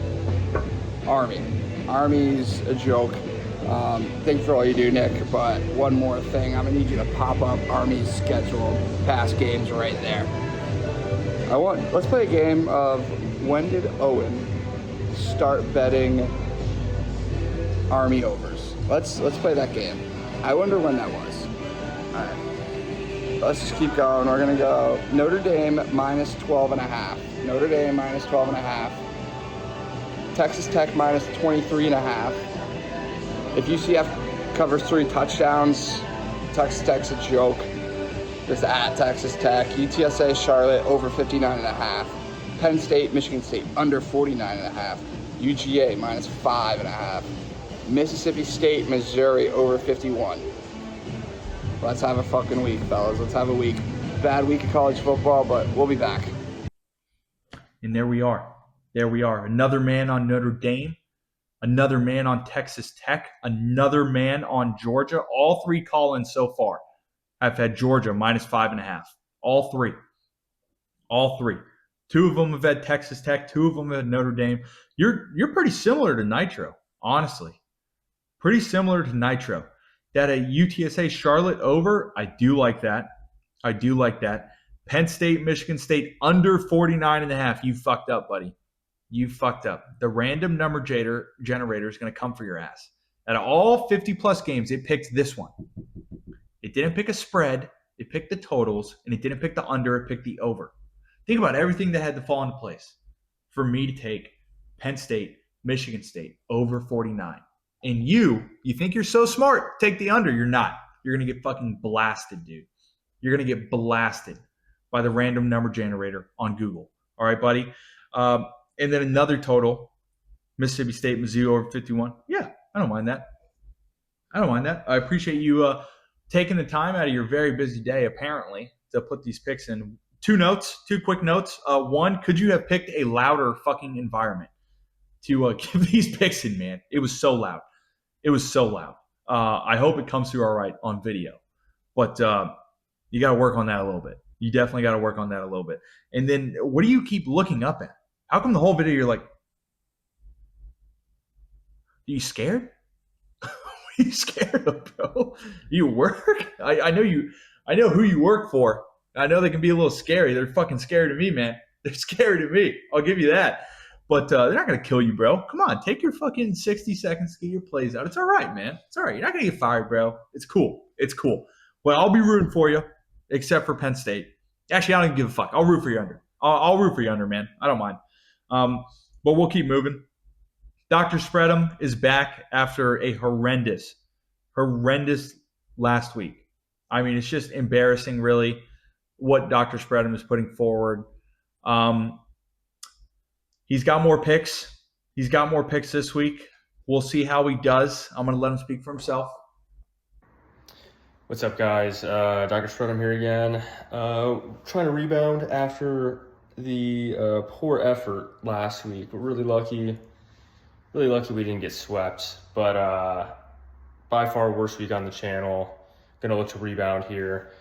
Army. Army's a joke. Thanks for all you do, Nick, but one more thing. I'm going to need you to pop up Army's schedule, past games right there. Let's play a game of when did Owen start betting Army overs? Let's play that game. I wonder when that was. All right. Let's just keep going. We're going to go Notre Dame minus 12.5. Notre Dame minus 12.5. Texas Tech minus 23.5. If UCF covers 3 touchdowns, Texas Tech's a joke. Just at Texas Tech. UTSA Charlotte over 59.5. Penn State, Michigan State under 49.5. UGA minus 5.5. Mississippi State, Missouri over 51. Let's have a fucking week, fellas. Let's have a week. Bad week of college football, but we'll be back. And there we are. There we are. Another man on Notre Dame. Another man on Texas Tech. Another man on Georgia. All 3 call-ins so far have had Georgia minus 5.5. All 3. All 3. 2 of them have had Texas Tech. 2 of them have had Notre Dame. You're pretty similar to Nitro, honestly. Pretty similar to Nitro. That a UTSA Charlotte over, I do like that. I do like that. Penn State, Michigan State under 49.5. You fucked up, buddy. You fucked up. The random number generator is going to come for your ass. Out of all 50-plus games, it picked this one. It didn't pick a spread. It picked the totals, and it didn't pick the under. It picked the over. Think about everything that had to fall into place for me to take Penn State, Michigan State over 49. And you think you're so smart, take the under. You're not. You're going to get fucking blasted, dude. You're going to get blasted by the random number generator on Google. All right, buddy? And then another total, Mississippi State, Mizzou over 51. Yeah, I don't mind that. I don't mind that. I appreciate you taking the time out of your very busy day, apparently, to put these picks in. 2 quick notes. One, could you have picked a louder fucking environment to give these picks in, man? It was so loud. It was so loud. I hope it comes through all right on video. But you got to work on that a little bit. You definitely got to work on that a little bit. And then what do you keep looking up at? How come the whole video you're like, are you scared? What are you scared of, bro? You work? I know you. I know who you work for. I know they can be a little scary. They're fucking scary to me, man. They're scary to me. I'll give you that. But they're not going to kill you, bro. Come on. Take your fucking 60 seconds to get your plays out. It's all right, man. It's all right. You're not going to get fired, bro. It's cool. It's cool. But I'll be rooting for you, except for Penn State. Actually, I don't even give a fuck. I'll root for you under. I'll root for you under, man. I don't mind. But we'll keep moving. Dr. Spread'em is back after a horrendous last week. I mean, it's just embarrassing, really, what Dr. Spread'em is putting forward. He's got more picks. He's got more picks this week. We'll see how he does. I'm going to let him speak for himself. What's up, guys? Dr. Spread'em here again. Trying to rebound after the poor effort last week. But really lucky we didn't get swept. But by far worst week on the channel. Gonna look to rebound here.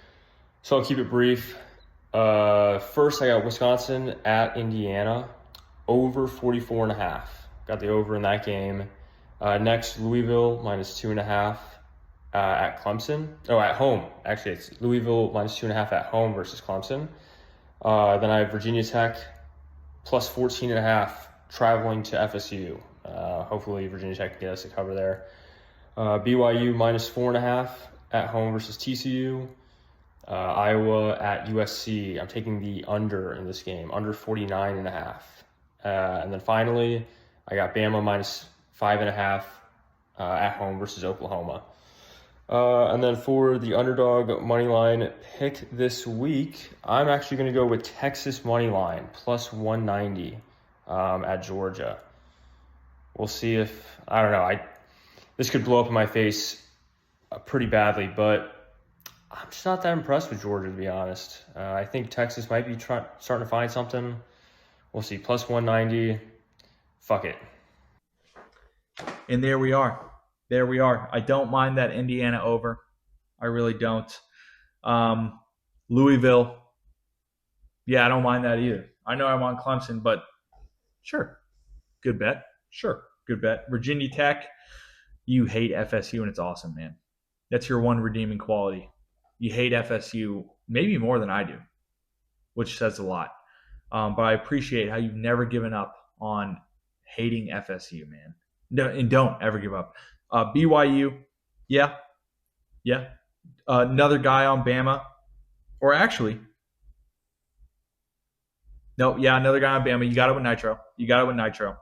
So I'll keep it brief. First, I got Wisconsin at Indiana, over 44.5. Got the over in that game. Next, Louisville minus 2.5 at Clemson. Oh, at home. Actually, it's Louisville minus 2.5 at home versus Clemson. Then I have Virginia Tech plus 14.5 traveling to FSU. Hopefully Virginia Tech can get us a cover there. BYU minus 4.5 at home versus TCU. Iowa at USC. I'm taking the under in this game, under 49.5. And then finally, I got Bama minus 5.5 at home versus Oklahoma. And then for the underdog money line pick this week, I'm actually going to go with Texas money line plus 190 at Georgia. We'll see if I don't know. This could blow up in my face pretty badly, but I'm just not that impressed with Georgia, to be honest. I think Texas might be starting to find something. We'll see. Plus 190. Fuck it. And there we are. There we are. I don't mind that Indiana over. I really don't. Louisville. Yeah, I don't mind that either. I know I'm on Clemson, but sure. Good bet. Sure. Good bet. Virginia Tech. You hate FSU, and it's awesome, man. That's your one redeeming quality. You hate FSU maybe more than I do, which says a lot. But I appreciate how you've never given up on hating FSU, man. No, and don't ever give up. BYU, yeah. Another guy on Bama, or actually, no, yeah, another guy on Bama. You got it with Nitro.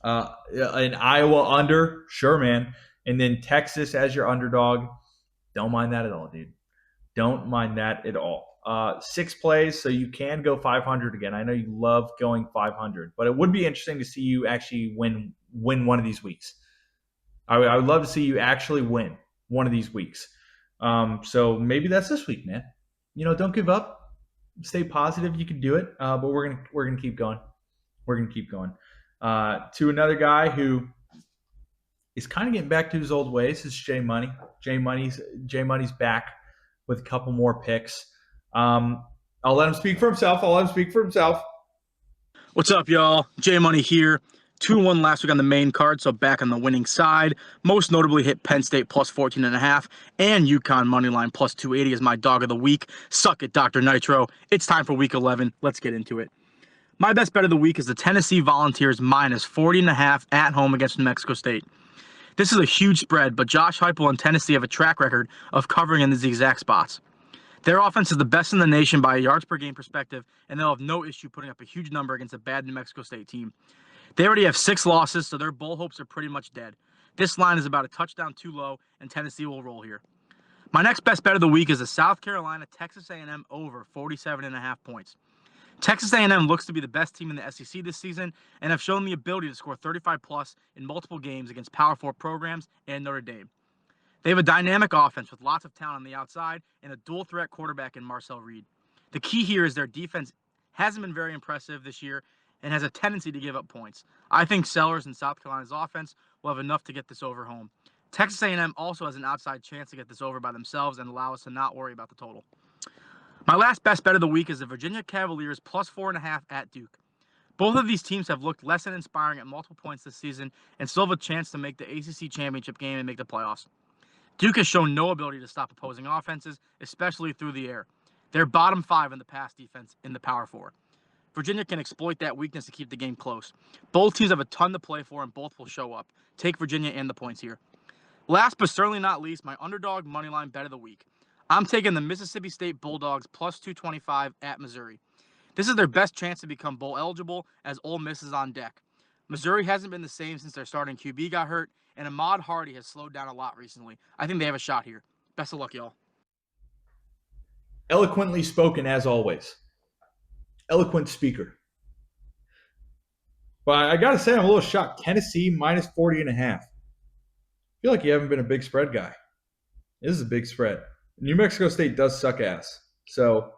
An Iowa under, sure, man. And then Texas as your underdog. Don't mind that at all, dude. Don't mind that at all. 6 plays, so you can go 500 again. I know you love going 500, but it would be interesting to see you actually win one of these weeks. I would love to see you actually win one of these weeks. So maybe that's this week, man. Don't give up. Stay positive. You can do it. But we're gonna keep going. We're gonna keep going. To another guy who is kind of getting back to his old ways is Jay Money. Jay Money's back with a couple more picks. I'll let him speak for himself. What's up, y'all? J Money here. 2-1 last week on the main card, so back on the winning side. Most notably hit Penn State plus 14.5 and UConn moneyline plus 280 as my dog of the week. Suck it, Dr. Nitro. It's time for week 11. Let's get into it. My best bet of the week is the Tennessee Volunteers minus 40.5 at home against New Mexico State. This is a huge spread, but Josh Heupel and Tennessee have a track record of covering in these exact spots. Their offense is the best in the nation by a yards per game perspective, and they'll have no issue putting up a huge number against a bad New Mexico State team. They already have 6 losses, so their bowl hopes are pretty much dead. This line is about a touchdown too low, and Tennessee will roll here. My next best bet of the week is the South Carolina Texas A&M over 47.5 points. Texas A&M looks to be the best team in the SEC this season and have shown the ability to score 35-plus in multiple games against Power 4 programs and Notre Dame. They have a dynamic offense with lots of talent on the outside and a dual-threat quarterback in Marcel Reed. The key here is their defense hasn't been very impressive this year and has a tendency to give up points. I think Sellers and South Carolina's offense will have enough to get this over home. Texas A&M also has an outside chance to get this over by themselves and allow us to not worry about the total. My last best bet of the week is the Virginia Cavaliers plus 4.5 at Duke. Both of these teams have looked less than inspiring at multiple points this season and still have a chance to make the ACC championship game and make the playoffs. Duke has shown no ability to stop opposing offenses, especially through the air. They're bottom 5 in the pass defense in the Power 4. Virginia can exploit that weakness to keep the game close. Both teams have a ton to play for, and both will show up. Take Virginia and the points here. Last but certainly not least, my underdog moneyline bet of the week. I'm taking the Mississippi State Bulldogs plus 225 at Missouri. This is their best chance to become bowl eligible as Ole Miss is on deck. Missouri hasn't been the same since their starting QB got hurt, and Ahmad Hardy has slowed down a lot recently. I think they have a shot here. Best of luck, y'all. Eloquently spoken as always. Eloquent speaker. But I got to say, I'm a little shocked. Tennessee minus 40.5. I feel like you haven't been a big spread guy. This is a big spread. New Mexico State does suck ass. So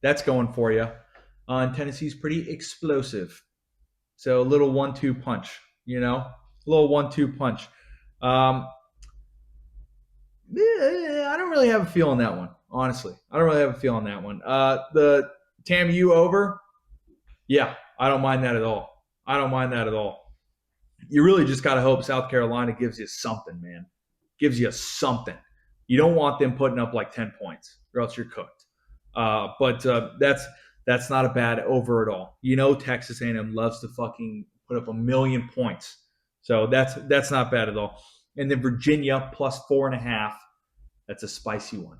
that's going for you. And Tennessee's pretty explosive. So a little 1-2 punch, A little 1-2 punch. I don't really have a feel on that one, honestly. I don't really have a feel on that one. The TAMU over, yeah, I don't mind that at all. You really just got to hope South Carolina gives you something, man. Gives you something. You don't want them putting up like 10 points or else you're cooked. But that's not a bad over at all. Texas A&M loves to fucking put up 1,000,000 points. So that's not bad at all. And then Virginia plus 4.5. That's a spicy one.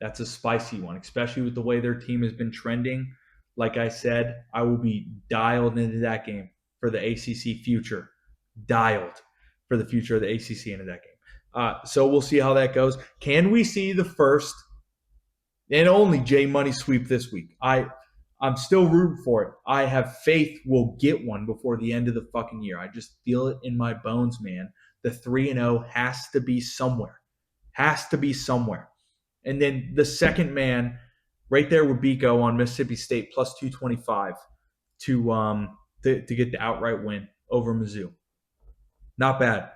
Especially with the way their team has been trending. Like I said, I will be dialed into that game for the ACC future. Dialed for the future of the ACC into that game. So we'll see how that goes. Can we see the first and only J Money sweep this week? I'm still rooting for it. I have faith we'll get one before the end of the fucking year. I just feel it in my bones, man. The 3-0 has to be somewhere. Has to be somewhere. And then the second man, right there with Biko on Mississippi State plus 225 to get the outright win over Mizzou. Not bad.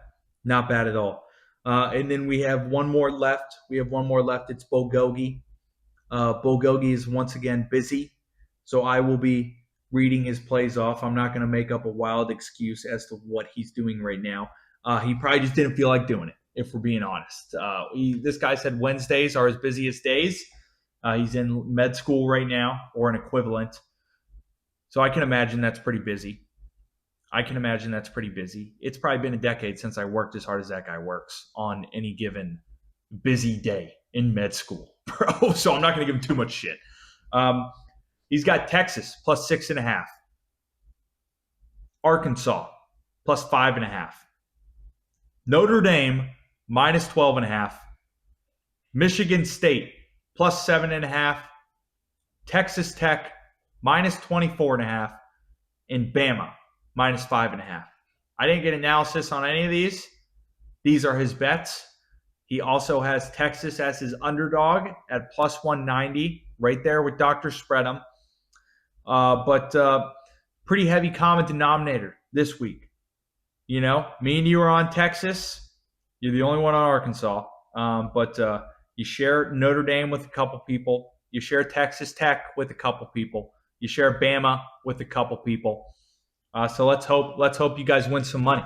Not bad at all. And then we have one more left. It's Bogogi. Bogogi is once again busy, so I will be reading his plays off. I'm not going to make up a wild excuse as to what he's doing right now. He probably just didn't feel like doing it, if we're being honest. This guy said Wednesdays are his busiest days. He's in med school right now, or an equivalent. So I can imagine that's pretty busy. It's probably been a decade since I worked as hard as that guy works on any given busy day in med school, bro. So I'm not going to give him too much shit. He's got Texas plus 6.5. Arkansas plus 5.5. Notre Dame minus 12.5. Michigan State plus 7.5. Texas Tech minus 24.5. And Bama minus 5.5. I didn't get analysis on any of these. These are his bets. He also has Texas as his underdog at plus 190, right there with Dr. Spread'em. But pretty heavy common denominator this week. You know, me and you are on Texas. You're the only one on Arkansas. But you share Notre Dame with a couple people. You share Texas Tech with a couple people. You share Bama with a couple people. So let's hope you guys win some money.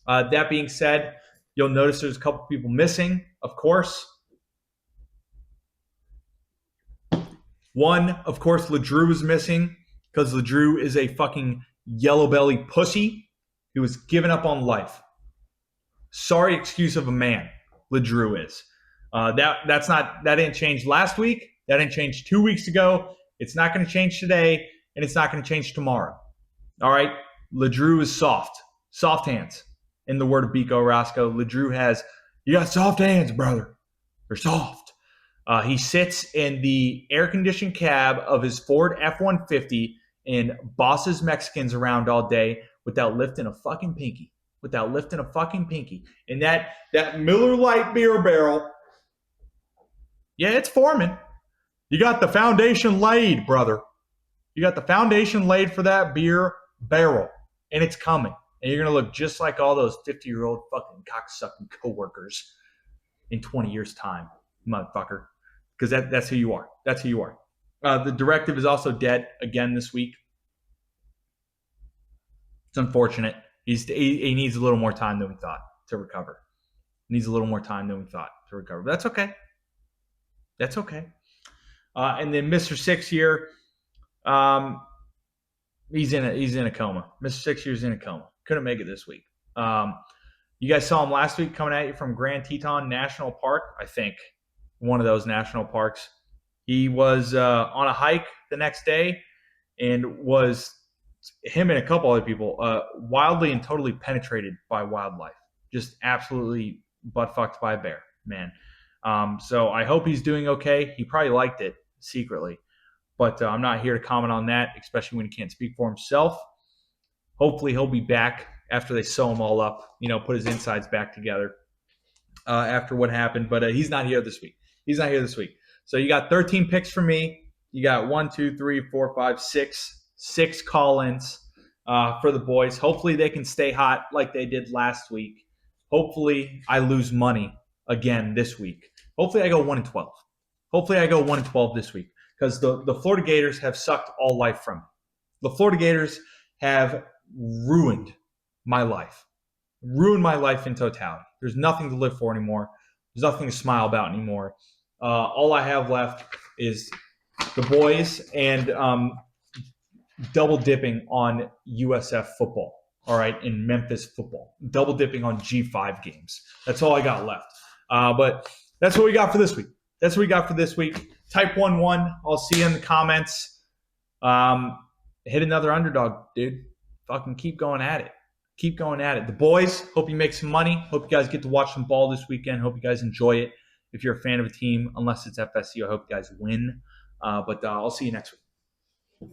That being said, you'll notice there's a couple people missing, of course. One, of course, LeDrew is missing because LeDrew is a fucking yellow belly pussy who has given up on life. Sorry excuse of a man, LeDrew is. That didn't change last week. That didn't change 2 weeks ago. It's not going to change today, and it's not going to change tomorrow. All right? LeDrew is soft. Soft hands. In the word of Biko Roscoe, LeDrew you got soft hands, brother. They're soft. He sits in the air-conditioned cab of his Ford F-150 and bosses Mexicans around all day without lifting a fucking pinky. And that Miller Lite beer barrel, yeah, it's forming. You got the foundation laid, brother. You got the foundation laid for that beer barrel, and it's coming. And you're going to look just like all those 50-year-old fucking cocksucking coworkers in 20 years' time, motherfucker. Because that's who you are. The directive is also dead again this week. It's unfortunate. He needs a little more time than we thought to recover. But that's okay. And then Mr. 6 Year, he's in a coma. Mr. 6 Year's in a coma. Couldn't make it this week. You guys saw him last week coming at you from Grand Teton National Park, I think. One of those national parks. He was on a hike the next day and was, him and a couple other people, wildly and totally penetrated by wildlife. Just absolutely butt-fucked by a bear, man. So I hope he's doing okay. He probably liked it secretly. But I'm not here to comment on that, especially when he can't speak for himself. Hopefully he'll be back after they sew him all up, put his insides back together after what happened. But he's not here this week. So you got 13 picks for me. You got 6 call-ins for the boys. Hopefully they can stay hot like they did last week. Hopefully I lose money again this week. Hopefully I go 1-12 this week because the Florida Gators have sucked all life from me. The Florida Gators have ruined my life in totality. There's nothing to live for anymore. There's nothing to smile about anymore. All I have left is the boys and double dipping on USF football, all right, in Memphis football. Double dipping on G5 games. That's all I got left. But that's what we got for this week. Type 1-1. I'll see you in the comments. Hit another underdog, dude. Fucking keep going at it. keep going at it. The boys, hope you make some money. Hope you guys get to watch some ball this weekend. Hope you guys enjoy it. If you're a fan of a team, unless it's FSU, I hope you guys win. But I'll see you next week.